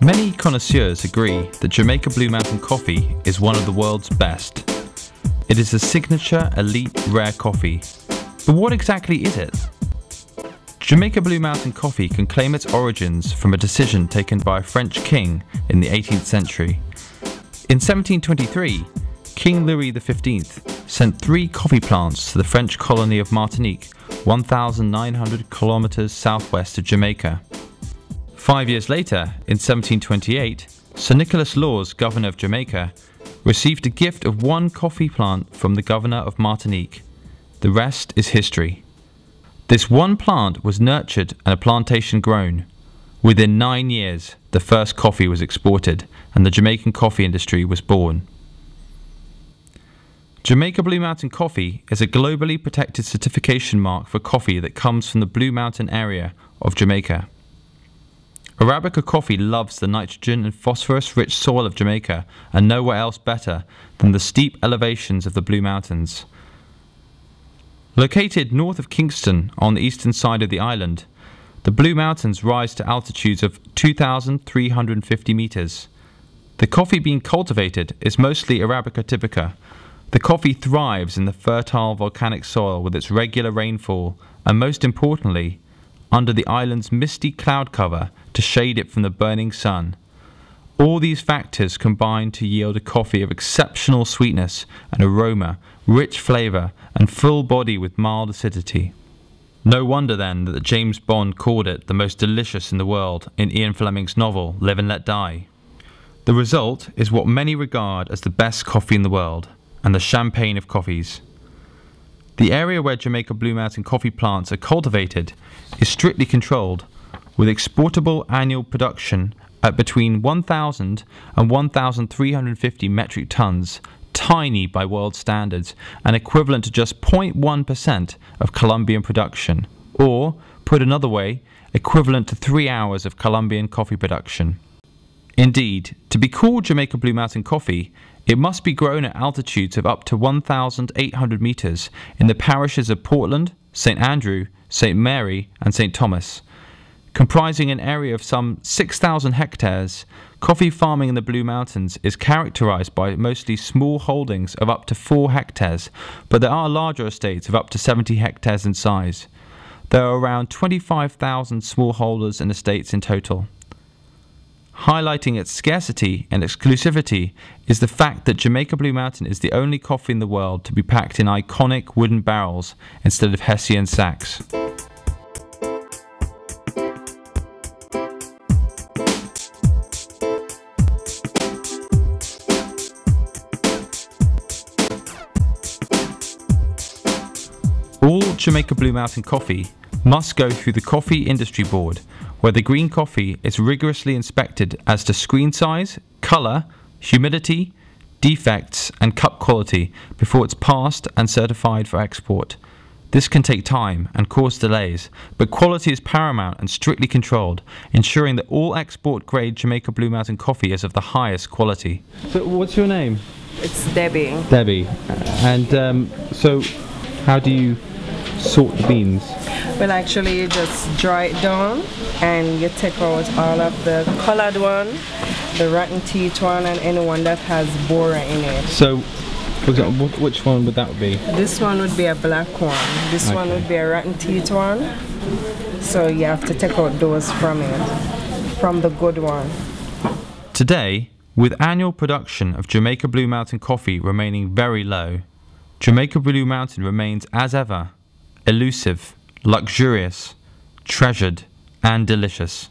Many connoisseurs agree that Jamaica Blue Mountain Coffee is one of the world's best. It is a signature elite rare coffee. But what exactly is it? Jamaica Blue Mountain Coffee can claim its origins from a decision taken by a French king in the 18th century. In 1723, King Louis XV sent 3 coffee plants to the French colony of Martinique, 1,900 kilometers southwest of Jamaica. 5 years later, in 1728, Sir Nicholas Laws, governor of Jamaica, received a gift of 1 coffee plant from the governor of Martinique. The rest is history. This 1 plant was nurtured and a plantation grown. Within 9 years, the first coffee was exported and the Jamaican coffee industry was born. Jamaica Blue Mountain Coffee is a globally protected certification mark for coffee that comes from the Blue Mountain area of Jamaica. Arabica coffee loves the nitrogen and phosphorus-rich soil of Jamaica, and nowhere else better than the steep elevations of the Blue Mountains. Located north of Kingston on the eastern side of the island, the Blue Mountains rise to altitudes of 2,350 meters. The coffee being cultivated is mostly Arabica typica. The coffee thrives in the fertile volcanic soil with its regular rainfall, and most importantly, under the island's misty cloud cover to shade it from the burning sun. All these factors combine to yield a coffee of exceptional sweetness and aroma, rich flavour, and full body with mild acidity. No wonder then that James Bond called it the most delicious in the world in Ian Fleming's novel Live and Let Die. The result is what many regard as the best coffee in the world, and the champagne of coffees. The area where Jamaica Blue Mountain coffee plants are cultivated is strictly controlled, with exportable annual production at between 1,000 and 1,350 metric tons, tiny by world standards and equivalent to just 0.1% of Colombian production, or, put another way, equivalent to 3 hours of Colombian coffee production. Indeed, to be called Jamaica Blue Mountain Coffee, it must be grown at altitudes of up to 1,800 meters in the parishes of Portland, St. Andrew, St. Mary and St. Thomas. Comprising an area of some 6,000 hectares, coffee farming in the Blue Mountains is characterized by mostly small holdings of up to 4 hectares, but there are larger estates of up to 70 hectares in size. There are around 25,000 smallholders and estates in total. Highlighting its scarcity and exclusivity is the fact that Jamaica Blue Mountain is the only coffee in the world to be packed in iconic wooden barrels instead of Hessian sacks. All Jamaica Blue Mountain coffee must go through the Coffee Industry Board, where the green coffee is rigorously inspected as to screen size, colour, humidity, defects and cup quality before it's passed and certified for export. This can take time and cause delays, but quality is paramount and strictly controlled, ensuring that all export-grade Jamaica Blue Mountain coffee is of the highest quality. So what's your name? It's Debbie. Debbie. And so how do you sort the beans? Well, actually you just dry it down and you take out all of the colored one, the rotten teeth one, and any one that has borer in it. So, for example, which one would that be? This one would be a black one. This one would be a rotten teeth one. So you have to take out those from it, from the good one. Today, with annual production of Jamaica Blue Mountain coffee remaining very low, Jamaica Blue Mountain remains as ever elusive, luxurious, treasured and delicious.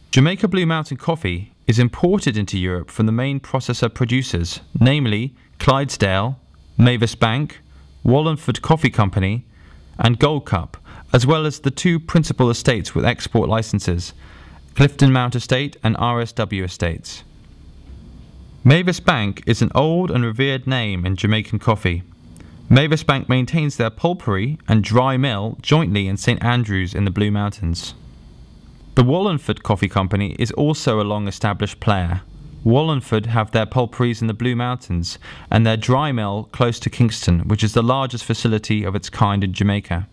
Jamaica Blue Mountain Coffee is imported into Europe from the main processor producers, namely Clydesdale, Mavis Bank, Wallingford Coffee Company and Gold Cup, as well as the 2 principal estates with export licenses, Clifton Mount Estate and RSW Estates. Mavis Bank is an old and revered name in Jamaican coffee. Mavis Bank maintains their pulpery and dry mill jointly in St. Andrews in the Blue Mountains. The Wallingford Coffee Company is also a long-established player. Wallingford have their pulperies in the Blue Mountains and their dry mill close to Kingston, which is the largest facility of its kind in Jamaica.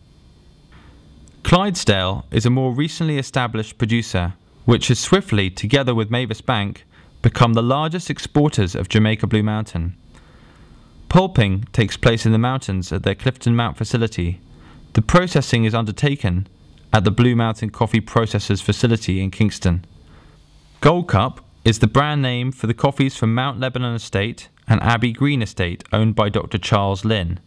Clydesdale is a more recently established producer which has swiftly, together with Mavis Bank, become the largest exporters of Jamaica Blue Mountain. Pulping takes place in the mountains at their Clifton Mount facility. The processing is undertaken at the Blue Mountain Coffee Processors facility in Kingston. Gold Cup is the brand name for the coffees from Mount Lebanon Estate and Abbey Green Estate owned by Dr. Charles Lynn.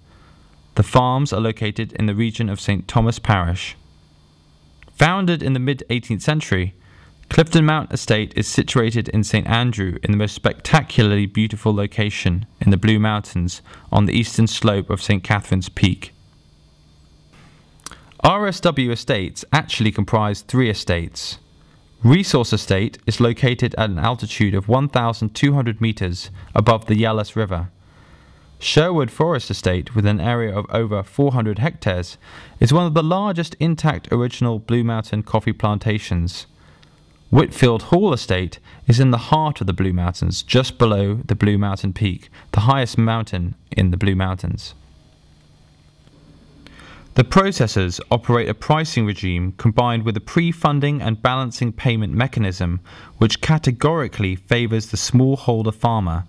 The farms are located in the region of St. Thomas Parish. Founded in the mid-18th century, Clifton Mount Estate is situated in St. Andrew in the most spectacularly beautiful location in the Blue Mountains on the eastern slope of St. Catherine's Peak. RSW Estates actually comprise 3 estates. Resource Estate is located at an altitude of 1,200 metres above the Yalas River. Sherwood Forest Estate, with an area of over 400 hectares, is one of the largest intact original Blue Mountain coffee plantations. Whitfield Hall Estate is in the heart of the Blue Mountains, just below the Blue Mountain Peak, the highest mountain in the Blue Mountains. The processors operate a pricing regime combined with a pre-funding and balancing payment mechanism which categorically favours the smallholder farmer.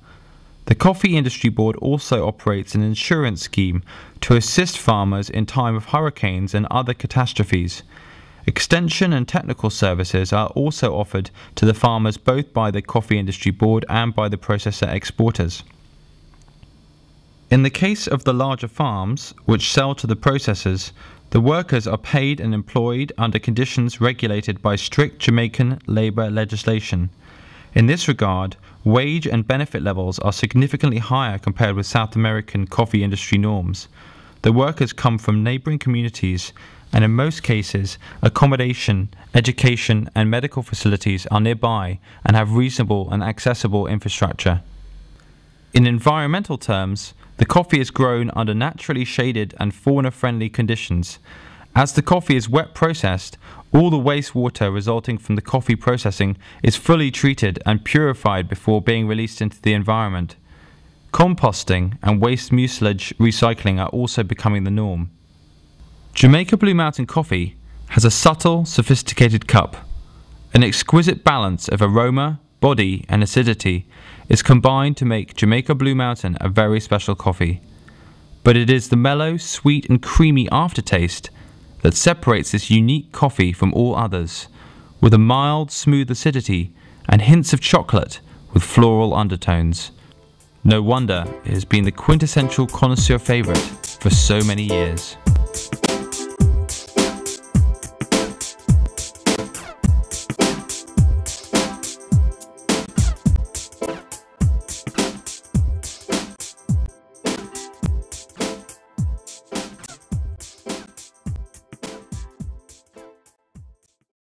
The Coffee Industry Board also operates an insurance scheme to assist farmers in time of hurricanes and other catastrophes. Extension and technical services are also offered to the farmers both by the Coffee Industry Board and by the processor exporters. In the case of the larger farms, which sell to the processors, the workers are paid and employed under conditions regulated by strict Jamaican labour legislation. In this regard, wage and benefit levels are significantly higher compared with South American coffee industry norms. The workers come from neighbouring communities, and in most cases, accommodation, education and medical facilities are nearby and have reasonable and accessible infrastructure. In environmental terms, the coffee is grown under naturally shaded and fauna-friendly conditions. As the coffee is wet processed, all the wastewater resulting from the coffee processing is fully treated and purified before being released into the environment. Composting and waste mucilage recycling are also becoming the norm. Jamaica Blue Mountain Coffee has a subtle, sophisticated cup. An exquisite balance of aroma, body and acidity is combined to make Jamaica Blue Mountain a very special coffee. But it is the mellow, sweet and creamy aftertaste that separates this unique coffee from all others, with a mild, smooth acidity and hints of chocolate with floral undertones. No wonder it has been the quintessential connoisseur favourite for so many years.